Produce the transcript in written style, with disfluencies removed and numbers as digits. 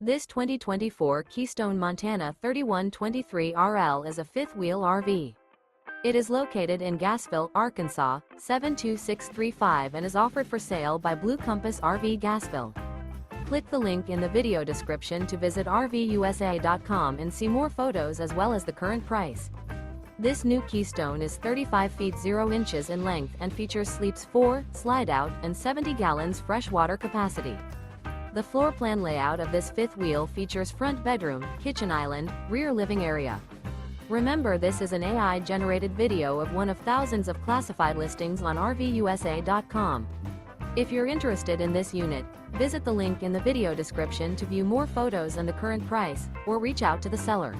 This 2024 Keystone Montana 3123 RL is a fifth-wheel RV. It is located in Gassville, Arkansas, 72635 and is offered for sale by Blue Compass RV Gassville. Click the link in the video description to visit RVUSA.com and see more photos as well as the current price. This new Keystone is 35 feet 0 inches in length and features sleeps 4, slide-out, and 70 gallons fresh water capacity. The floor plan layout of this fifth wheel features front bedroom, kitchen island, rear living area. Remember, this is an AI-generated video of one of thousands of classified listings on RVUSA.com. If you're interested in this unit, visit the link in the video description to view more photos and the current price, or reach out to the seller.